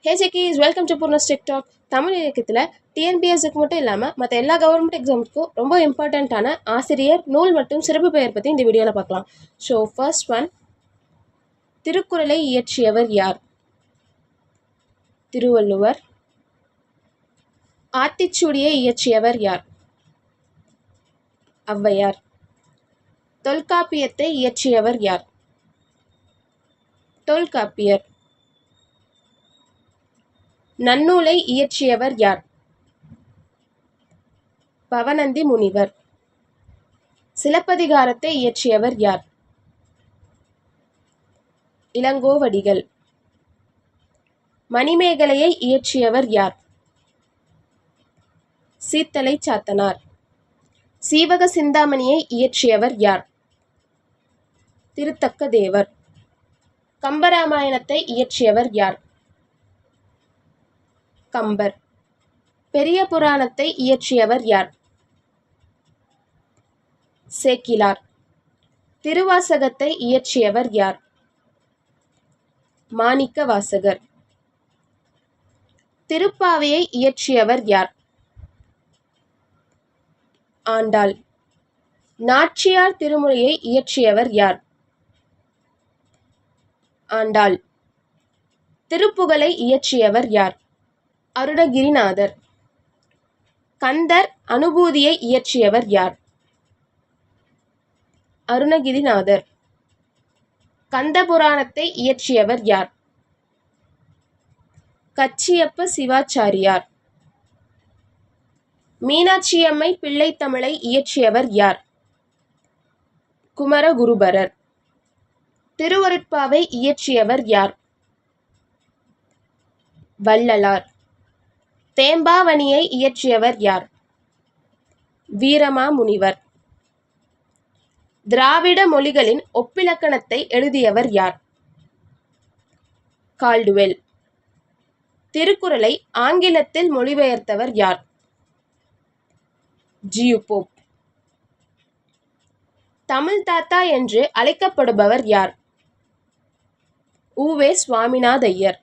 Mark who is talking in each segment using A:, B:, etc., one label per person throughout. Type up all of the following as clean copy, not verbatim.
A: ஹே ஜெக்கீஸ், welcome to பூர்ணஸ் TikTok. Tamil இலக்கியத்தில் டிஎன்பிஎஸ்க்கு மட்டும் இல்லாமல் மற்ற எல்லா கவர்மெண்ட் எக்ஸாம்ஸ்க்கும் ரொம்ப இம்பார்ட்டண்ட்டான ஆசிரியர், நூல் மற்றும் சிறப்பு பெயர் பற்றி இந்த வீடியோவில் பார்க்கலாம். ஸோ ஃபர்ஸ்ட் ஒன், திருக்குறளை இயற்றியவர் யார்? திருவள்ளுவர். ஆத்திச்சூடியை இயற்றியவர் யார்? ஔவையார். தொல்காப்பியத்தை இயற்றியவர் யார்? தொல்காப்பியர். நன்னூலை இயற்றியவர் யார்? பவணந்தி முனிவர். சிலப்பதிகாரத்தை இயற்றியவர் யார்? இளங்கோவடிகள். மணிமேகலையை இயற்றியவர் யார்? சீத்தலை சாத்தனார். சீவக சிந்தாமணியை இயற்றியவர் யார்? திருத்தக்க தேவர். கம்பராமாயணத்தை இயற்றியவர் யார்? கம்பர். பெரிய புராணத்தை இயற்றியவர் யார்? சேக்கிலார். திருவாசகத்தை இயற்றியவர் யார்? மாணிக்க வாசகர். திருப்பாவையை இயற்றியவர் யார்? ஆண்டாள். நாச்சியார் திருமுறையை இயற்றியவர் யார்? ஆண்டாள். திருப்புகழை இயற்றியவர் யார்? அருணகிரிநாதர். கந்தர் அனுபூதியை இயற்றியவர் யார்? அருணகிரிநாதர். கந்த புராணத்தை இயற்றியவர் யார்? கச்சியப்ப சிவாச்சாரியார். மீனாட்சியம்மை பிள்ளைத்தமிழை இயற்றியவர் யார்? குமரகுருபரர். திருவருட்பாவை இயற்றியவர் யார்? வள்ளலார். தேம்பாவணியை இயற்றியவர் யார்? வீரமாமுனிவர். திராவிட மொழிகளின் ஒப்பிலக்கணத்தை எழுதியவர் யார்? கால்டுவெல். திருக்குறளை ஆங்கிலத்தில் மொழிபெயர்த்தவர் யார்? G U Pope. தமிழ் தாத்தா என்று அழைக்கப்படுபவர் யார்? உ.வே. சுவாமிநாதையர்.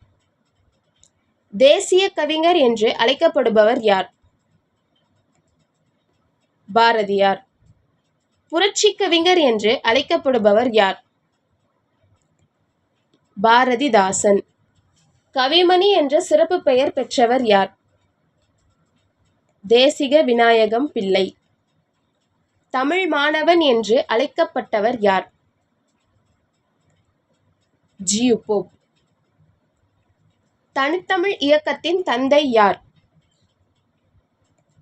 A: தேசிய கவிஞர் என்று அழைக்கப்படுபவர் யார்? பாரதியார். புரட்சி கவிஞர் என்று அழைக்கப்படுபவர் யார்? பாரதிதாசன். கவிமணி என்ற சிறப்பு பெயர் பெற்றவர் யார்? தேசிக விநாயகம் பிள்ளை. தமிழ் மாணவன் என்று அழைக்கப்பட்டவர் யார்? G U Pope. தனித்தமிழ் இயக்கத்தின் தந்தை யார்?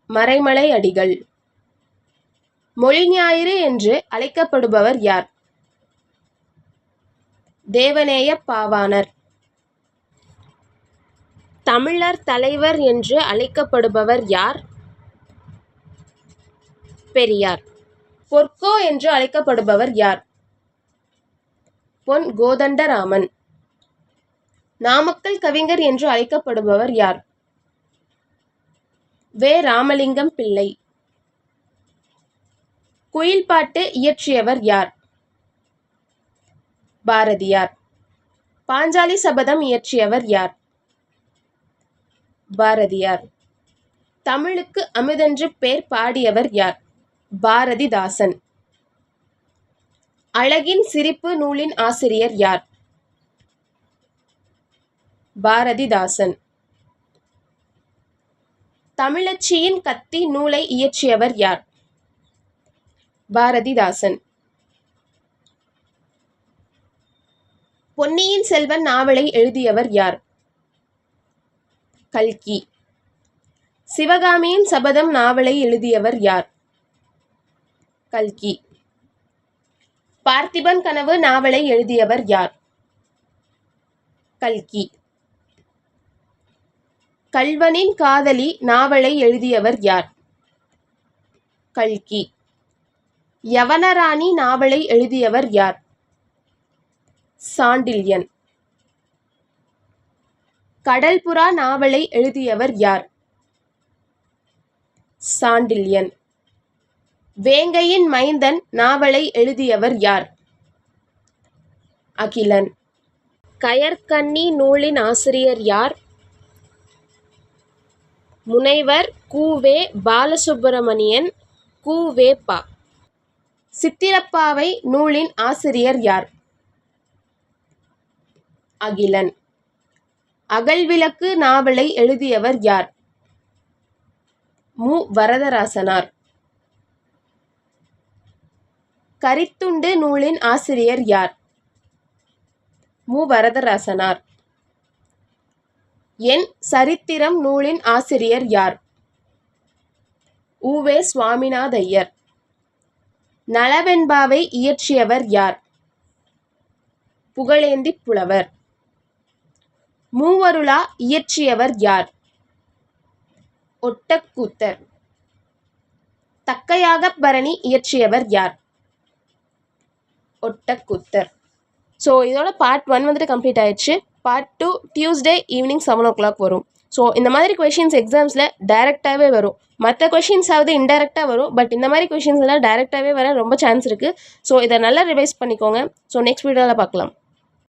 A: மறைமலை அடிகள். மொழிஞாயிறு என்று அழைக்கப்படுபவர் யார்? தேவநேய பாவாணர். தமிழர் தலைவர் என்று அழைக்கப்படுபவர் யார்? பெரியார். பொற்கோ என்று அழைக்கப்படுபவர் யார்? பொன் கோதண்டராமன். நாமக்கல் கவிஞர் என்று அழைக்கப்படுபவர் யார்? வே. ராமலிங்கம் பிள்ளை. குயில்பாட்டு இயற்றியவர் யார்? பாரதியார். பாஞ்சாலி சபதம் இயற்றியவர் யார்? பாரதியார். தமிழுக்கு அமுதென்று பேர் பாடியவர் யார்? பாரதிதாசன். அழகின் சிரிப்பு நூலின் ஆசிரியர் யார்? பாரதிதாசன். தமிழச்சியின் கத்தி நூலை இயற்றியவர் யார்? பாரதிதாசன். பொன்னியின் செல்வன் நாவலை எழுதியவர் யார்? கல்கி. சிவகாமியின் சபதம் நாவலை எழுதியவர் யார்? கல்கி. பார்த்திபன் கனவு நாவலை எழுதியவர் யார்? கல்கி. கள்வனின் காதலி நாவலை எழுதியவர் யார்? கல்கி. யவனராணி நாவலை எழுதியவர் யார்? சாண்டில்யன். கடல்புறா நாவலை எழுதியவர் யார்? சாண்டில்யன். வேங்கையின் மைந்தன் நாவலை எழுதியவர் யார்? அகிலன். கயற்கண்ணி நூலின் ஆசிரியர் யார்? முனைவர் கு.வே. பாலசுப்பிரமணியன் கு.வே.பா. சித்திரப்பாவை நூலின் ஆசிரியர் யார்? அகிலன். அகல்விளக்கு நாவலை எழுதியவர் யார்? மு. வரதராசனார். கரித்துண்டு நூலின் ஆசிரியர் யார்? மு. வரதராசனார். என் சரித்திரம் நூலின் ஆசிரியர் யார்? உ.வே. சுவாமிநாதையர். நளவெண்பாவை இயற்றியவர் யார்? புகழேந்திப் புலவர். மூவருலா இயற்றியவர் யார்? ஒட்டக்கூத்தர். தக்கையாகப் பரணி இயற்றியவர் யார்? ஒட்டக்கூத்தர். ஸோ இதோட பார்ட் 1 வந்துட்டு கம்ப்ளீட் ஆயிடுச்சு. பார்ட் 2 டியூஸ்டே ஈவினிங் 7 o'clock வரும். ஸோ இந்த மாதிரி கொஷின்ஸ் எக்ஸாம்ஸில் டைரெக்டாகவே வரும். மற்ற கொஷின்ஸாவது இன்டெரக்டாக வரும். பட் இந்த மாதிரி கொஷின்ஸ் எல்லாம் டைரெக்டாகவே வர ரொம்ப சான்ஸ் இருக்குது. ஸோ இதை நல்லா ரிவைஸ் பண்ணிக்கோங்க. ஸோ நெக்ஸ்ட் வீடியோவில் பார்க்கலாம்.